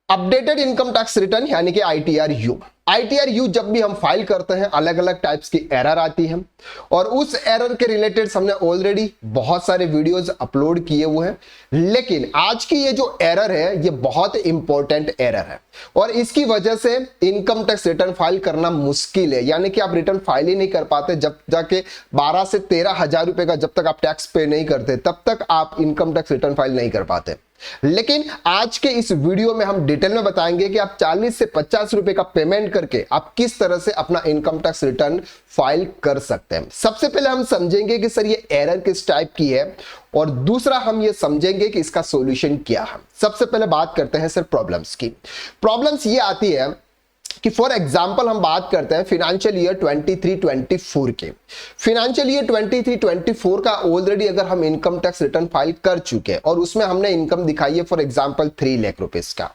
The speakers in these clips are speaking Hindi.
अपडेटेड इनकम टैक्स रिटर्न यानी कि आईटीआर यू जब भी हम फाइल करते हैं अलग अलग टाइप्स की एरर आती है और उस एरर के रिलेटेड हमने ऑलरेडी बहुत सारे वीडियोस अपलोड किए हुए हैं। लेकिन आज की ये जो एरर है ये बहुत इंपॉर्टेंट एरर है और इसकी वजह से इनकम टैक्स रिटर्न फाइल करना मुश्किल है, यानी कि आप रिटर्न फाइल ही नहीं कर पाते जब जाके 12 से 13 हजार रुपए का जब तक आप टैक्स पे नहीं करते तब तक आप इनकम टैक्स रिटर्न फाइल नहीं कर पाते। लेकिन आज के इस वीडियो में हम डिटेल में बताएंगे कि आप 40 से 50 रुपए का पेमेंट करके आप किस तरह से अपना इनकम टैक्स रिटर्न फाइल कर सकते हैं। सबसे पहले हम समझेंगे कि सर ये एरर किस टाइप की है और दूसरा हम ये समझेंगे कि इसका सॉल्यूशन क्या है। सबसे पहले बात करते हैं सर प्रॉब्लम्स की। प्रॉब्लम्स ये आती है कि फॉर एग्जाम्पल हम बात करते हैं फिनेंशियल ईयर 23-24 के। फिनेंशियल ईयर 23-24 का ऑलरेडी अगर हम इनकम टैक्स रिटर्न फाइल कर चुके हैं और उसमें हमने इनकम दिखाई है फॉर एग्जाम्पल 3 लाख रुपीस का।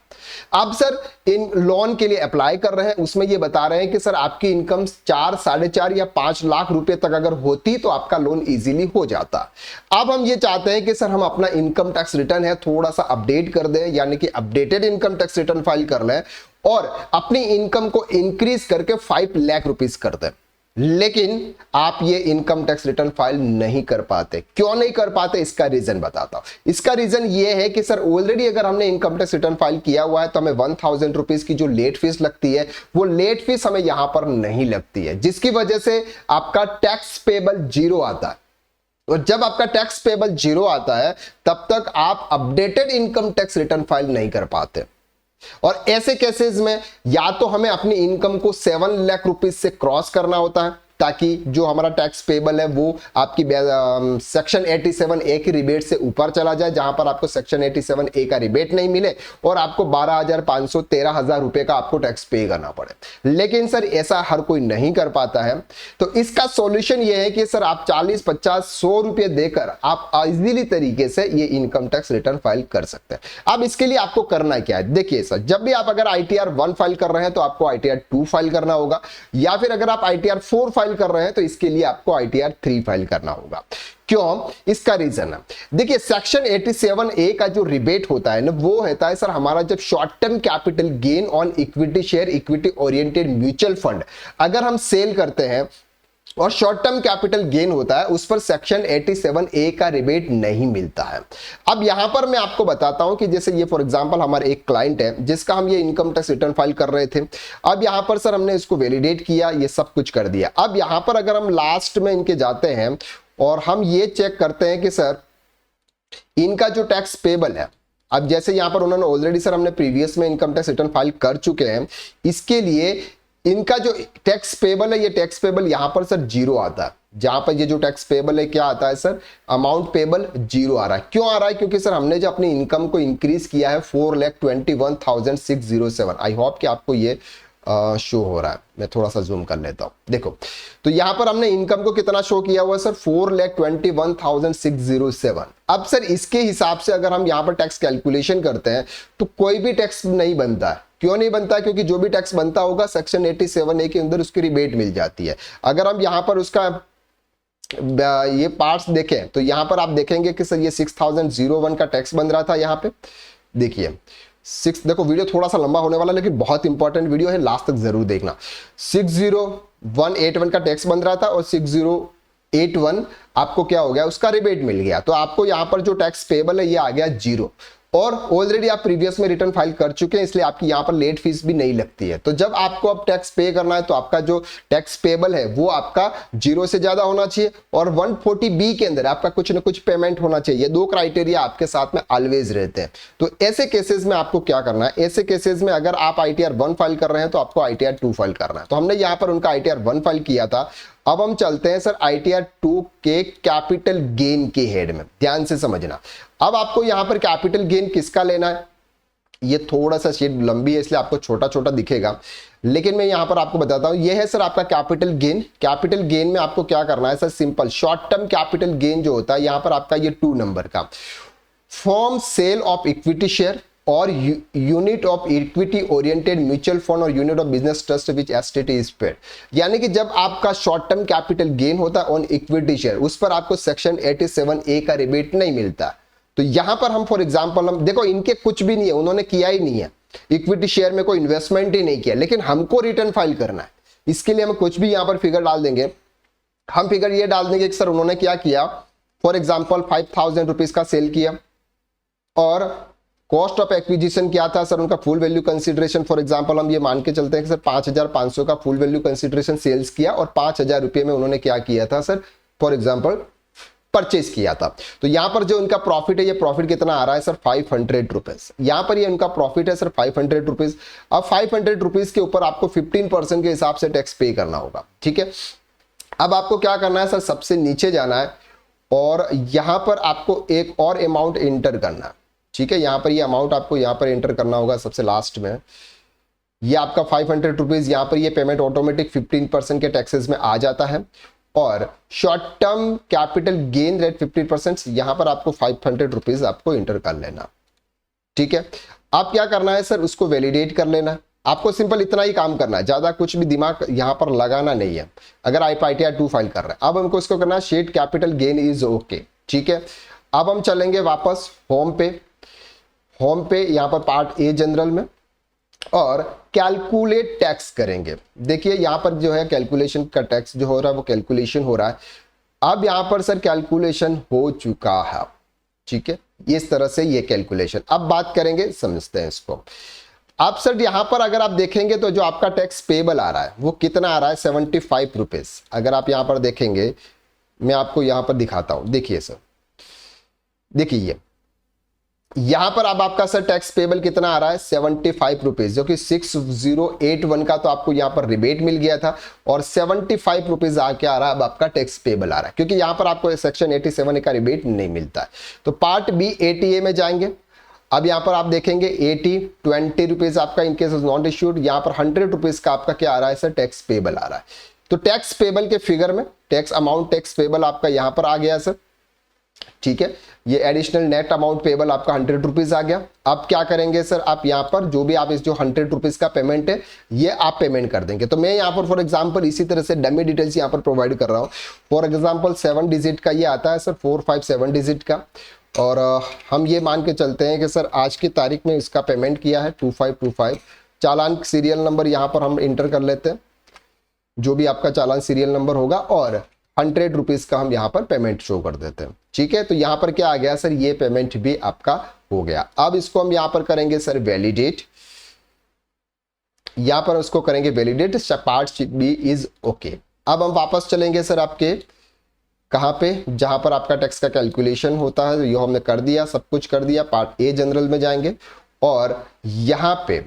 अब सर इन लोन के लिए अप्लाई कर रहे हैं, उसमें ये बता रहे हैं कि सर आपकी इनकम 4, 4.5 या 5 लाख रुपए तक अगर होती तो आपका लोन इजीली हो जाता। अब हम ये चाहते हैं कि सर हम अपना इनकम टैक्स रिटर्न है थोड़ा सा अपडेट कर दें, यानी कि updated income tax return file कर लें और अपनी इनकम को इंक्रीज करके 5 लाख रुपीस कर दें। लेकिन आप ये इनकम टैक्स रिटर्न फाइल नहीं कर पाते। क्यों नहीं कर पाते इसका रीजन बताता हूं। इसका रीजन ये है कि सर ऑलरेडी अगर हमने इनकम टैक्स रिटर्न फाइल किया हुआ है तो हमें 1000 रुपीज की जो लेट फीस लगती है वो लेट फीस हमें यहां पर नहीं लगती है, जिसकी वजह से आपका टैक्स पेबल 0 आता है। और जब आपका टैक्स पेबल 0 आता है तब तक आप updated income tax return file नहीं कर पाते। और ऐसे केसेस में या तो हमें अपनी इनकम को 7 लाख रुपीस से क्रॉस करना होता है ताकि जो हमारा टैक्स पेबल है वो आपकी सेक्शन 87A की रिबेट से ऊपर चला जाए, जहां पर आपको सेक्शन 87A का रिबेट नहीं मिले और आपको 12,500 13,000 रुपए का आपको टैक्स पे करना पड़े। लेकिन सर ऐसा हर कोई नहीं कर पाता है, तो इसका सॉल्यूशन ये है कि सर आप 40, 50, 100 रुपए देकर आप इजीली तरीके से ये इनकम टैक्स रिटर्न फाइल कर सकते हैं। अब इसके लिए आपको करना क्या है, देखिए सर, जब भी आप अगर ITR 1 फाइल कर रहे हैं तो आपको ITR 2 फाइल करना होगा, या फिर अगर आप ITR 4 फाइल कर रहे हैं तो इसके लिए आपको ITR 3 फाइल करना होगा। क्यों? इसका रीजन है, देखिए सेक्शन 87A का जो रिबेट होता है ना वो होता है सर हमारा जब short term capital gain on equity share, equity oriented mutual fund अगर हम सेल करते हैं और शॉर्ट टर्म कैपिटल गेन होता है उस पर सेक्शन 87A का रिबेट नहीं मिलता है। अब यहां पर मैं आपको बताता हूं कि जैसे ये फॉर एग्जांपल हमारे एक क्लाइंट है जिसका हम ये इनकम टैक्स रिटर्न फाइल कर रहे थे। अब यहां पर सर हमने इसको वैलिडेट किया, ये सब कुछ कर दिया। अब यहां पर अगर हम लास्ट में इनके जाते हैं और हम ये चेक करते हैं कि सर इनका जो टैक्स पेबल है, अब जैसे यहां पर उन्होंने ऑलरेडी सर हमने प्रीवियस में इनकम टैक्स रिटर्न फाइल कर चुके हैं, इसके लिए इनका जो टैक्स पेबल है ये टैक्स पेबल यहां पर सर 0 आता है। जहां पर ये जो टैक्स पेबल है क्या आता है सर, अमाउंट पेबल 0 आ रहा है। क्यों आ रहा है? क्योंकि सर हमने जो अपनी इनकम को इंक्रीज किया है 4,21,607। आई होप कि आपको ये शो हो रहा है। मैं थोड़ा सा जूम कर लेता हूं, देखो तो यहां पर हमने इनकम को कितना शो किया हुआ है सर, 4,21,607। अब सर इसके हिसाब से अगर हम यहां पर टैक्स कैलकुलेशन करते हैं तो कोई भी टैक्स नहीं बनता है। क्यों नहीं बनता? क्योंकि जो भी टैक्स बनता होगा सेक्शन 87A के अंदर उसकी रिबेट मिल जाती है। अगर हम यहां पर उसका ये पार्ट्स देखें तो यहां पर आप देखेंगे कि सर ये 6,001 का टैक्स बन रहा था। यहां पे देखिए देखो वीडियो थोड़ा सा लंबा होने वाला लेकिन बहुत इंपॉर्टेंट वीडियो है, लास्ट तक जरूर देखना। 60181 का टैक्स बन रहा था और 6081 आपको क्या हो गया, उसका रिबेट मिल गया। तो आपको यहां पर जो टैक्स पेबल है ये आ गया 0 और ऑलरेडी आप प्रीवियस में रिटर्न फाइल कर चुके हैं, इसलिए आपकी यहां पर लेट फीस भी नहीं लगती है। तो जब आपको अब टैक्स पे करना है तो आपका जो टैक्स पेबल है वो आपका 0 से ज्यादा होना चाहिए और 140B के अंदर आपका कुछ ना कुछ पेमेंट होना चाहिए। ये 2 क्राइटेरिया आपके साथ में ऑलवेज रहते हैं। तो ऐसे केसेस में आपको क्या करना है, ऐसे केसेस में अगर आप ITR 1 फाइल कर रहे हैं तो आपको ITR 2 फाइल करना है। तो हमने यहां पर उनका ITR 1 फाइल किया था। अब हम चलते हैं सर ITR 2 के कैपिटल गेन के हेड में, ध्यान से समझना। अब आपको यहां पर कैपिटल गेन किसका लेना है, ये थोड़ा सा शीट लंबी है इसलिए आपको छोटा छोटा दिखेगा, लेकिन मैं यहां पर आपको बताता हूं। ये है सर आपका कैपिटल गेन। कैपिटल गेन में आपको क्या करना है sir, simple short term capital gain जो होता है यहां पर आपका ये 2 नंबर का from sale of equity share और unit of equity oriented mutual fund और unit of business trust which estate is paid. यानी कि जब आपका शॉर्ट टर्म कैपिटल गेन होता है ऑन इक्विटी शेयर उस पर आपको सेक्शन 87A का रिबेट नहीं मिलता। तो यहां पर हम फॉर एग्जांपल हम देखो इनके कुछ भी नहीं है, उन्होंने किया ही नहीं है। इक्विटी शेयर में कोई इन्वेस्टमेंट ही नहीं किया, लेकिन हमको रिटर्न फाइल करना है। इसके लिए हम कुछ भी यहां पर फिगर डाल देंगे। हम फिगर ये डाल देंगे कि सर उन्होंने क्या किया, फॉर एग्जाम्पल 5,000 रुपीज का सेल किया और कॉस्ट ऑफ एक्विजिशन क्या था सर उनका, full value consideration for example हम ये मान के चलते हैं कि सर 5,500 का फुल वैल्यू कंसीडरेशन सेल्स किया और 5,000 रुपए में उन्होंने क्या किया था सर, फॉर एग्जांपल परचेज किया था। तो यहां पर जो उनका प्रॉफिट है, ये प्रॉफिट कितना आ रहा है सर 500 रुपीज। यहां पर ये उनका प्रॉफिट है सर 500 रुपीज। अब 500 रुपीज के ऊपर आपको 15% के हिसाब से टैक्स पे करना होगा, ठीक है। अब आपको क्या करना है सर, सबसे नीचे जाना है और यहां पर आपको एक और अमाउंट एंटर करना है, ठीक है। यहां पर ये अमाउंट आपको यहां पर एंटर करना होगा सबसे लास्ट में। ये आपका 500 रुपीज, यहां पर ये पेमेंट ऑटोमेटिक 15% के टैक्सेस में आ जाता है और short term capital gain rate 50%, यहां पर आपको 500 रुपीज आपको एंटर कर लेना, ठीक है। आप क्या करना है सर, उसको वैलिडेट कर लेना। आपको सिंपल इतना ही काम करना है, ज्यादा कुछ भी दिमाग यहां पर लगाना नहीं है। अगर आप ITR 2 फाइल कर रहे हैं, अब हमको इसको करना है शेड कैपिटल गेन इज ओके, ठीक है। अब हम चलेंगे वापस होम पे यहां पर पार्ट ए जनरल में और कैलकुलेट टैक्स करेंगे। देखिए यहां पर जो है कैलकुलेशन का टैक्स जो हो रहा है वो कैलकुलेशन हो रहा है। अब यहां पर सर कैलकुलेशन हो चुका है, ठीक है। इस तरह से ये कैलकुलेशन, अब बात करेंगे, समझते हैं इसको। अब सर यहां पर अगर आप देखेंगे तो जो आपका टैक्स पेबल आ रहा है वो कितना आ रहा है, 75 रुपीज। अगर आप यहां पर देखेंगे, मैं आपको यहां पर दिखाता हूं, देखिए सर, देखिए यहां पर अब आपका सर टैक्स पेबल कितना आ रहा है, 75 रुपीज, जो कि 6081 का तो आपको यहां पर रिबेट मिल गया था और 75 रुपीज आके आ रहा है अब आपका टैक्स पेबल आ रहा है, क्योंकि यहां पर आपको सेक्शन 87 का रिबेट नहीं मिलता है। तो पार्ट बी ATA में जाएंगे। अब यहां पर आप देखेंगे 20 रुपीज आपका इनकेस नॉट इश्यूड, यहां पर 100 रुपीज का आपका क्या आ रहा है सर, टैक्स पेबल आ रहा है। तो टैक्स पेबल के फिगर में टैक्स अमाउंट टैक्स पेबल आपका यहां पर आ गया सर, ठीक है। ये एडिशनल नेट अमाउंट पेबल आपका 100 रुपीज आ गया। अब क्या करेंगे सर, आप यहां पर जो भी आप इस जो 100 रुपीज का पेमेंट है ये आप पेमेंट कर देंगे। तो मैं यहां पर फॉर एग्जांपल इसी तरह से डमी डिटेल्स यहां पर प्रोवाइड कर रहा हूं। फॉर एग्जांपल 7 डिजिट का ये आता है सर, 457 डिजिट का, और हम ये मान के चलते हैं कि सर आज की तारीख में इसका पेमेंट किया है 2525। चालान सीरियल नंबर यहां पर हम इंटर कर लेते हैं, जो भी आपका चालान सीरियल नंबर होगा, और 100 रुपीज का हम यहां पर पेमेंट शो कर देते हैं, ठीक है। तो यहां पर क्या आ गया सर, ये पेमेंट भी आपका हो गया। अब इसको हम यहां पर करेंगे सर वैलिडेट, यहां पर उसको करेंगे validate, part B is okay. अब हम वापस चलेंगे सर आपके कहां पे, जहां पर आपका टैक्स का कैलकुलेशन होता है, ये हमने कर दिया, सब कुछ कर दिया। पार्ट ए जनरल में जाएंगे और यहां पे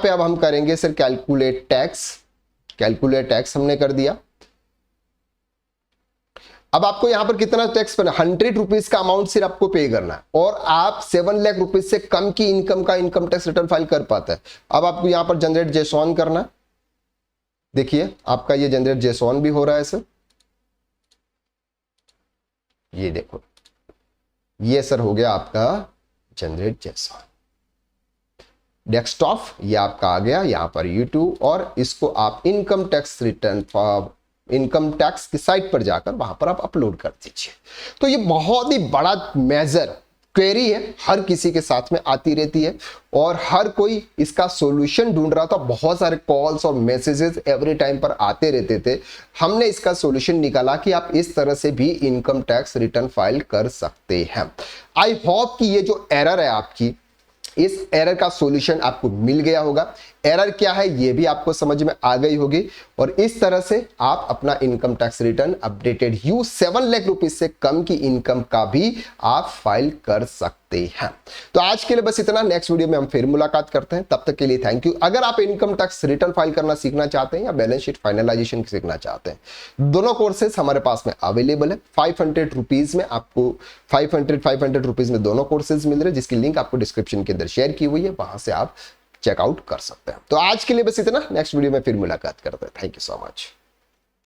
अब हम करेंगे सर कैलकुलेट टैक्स हमने कर दिया। अब आपको यहां पर कितना टैक्स पे, 100 रुपीज का अमाउंट सिर्फ आपको पे करना है और आप 7 लाख रुपीज से कम की इनकम का इनकम टैक्स रिटर्न फाइल कर पाते हैं। अब आपको यहां पर जनरेट जेसॉन करना है। देखिए आपका ये जनरेट जेसॉन भी हो रहा है सर, ये देखो, ये सर हो गया आपका जनरेट जेसॉन। डेस्कटॉप ये आपका आ गया यहां पर YouTube, और इसको आप income tax return income tax की साइट पर जाकर वहां पर आप अपलोड कर दीजिए। तो ये बहुत ही बड़ा मेजर क्वेरी है, हर किसी के साथ में आती रहती है और हर कोई इसका सॉल्यूशन ढूंढ रहा था। बहुत सारे कॉल्स और मैसेजेस एवरी टाइम पर आते रहते थे। हमने इसका सॉल्यूशन निकाला कि आप इस तरह से भी इनकम टैक्स रिटर्न फाइल कर सकते हैं। आई होप कि ये जो एरर है आपकी, इस एरर का सॉल्यूशन आपको मिल गया होगा। एरर क्या है ये भी आपको समझ में आ गई होगी, और इस तरह से आप अपना income tax return updated 7 lakh rupees से कम की इनकम का भी आप फाइल कर सकते हैं। तो आज के लिए बस इतना, नेक्स्ट वीडियो में हम फिर मुलाकात करते हैं। तब तक के लिए थैंक यू। अगर आप इनकम टैक्स रिटर्न फाइल करना सीखना चाहते हैं या बैलेंस शीट फाइनलाइजेशन सीखना चाहते हैं, दोनों कोर्सेज हमारे पास में अवेलेबल है। 500 रुपीज में आपको 500 रुपीज में दोनों कोर्सेज मिल रहे हैं, जिसकी लिंक आपको डिस्क्रिप्शन के अंदर शेयर की हुई है, वहां से आप चेकआउट कर सकते हैं। तो आज के लिए बस इतना, नेक्स्ट वीडियो में फिर मुलाकात करते हैं। Thank you so much.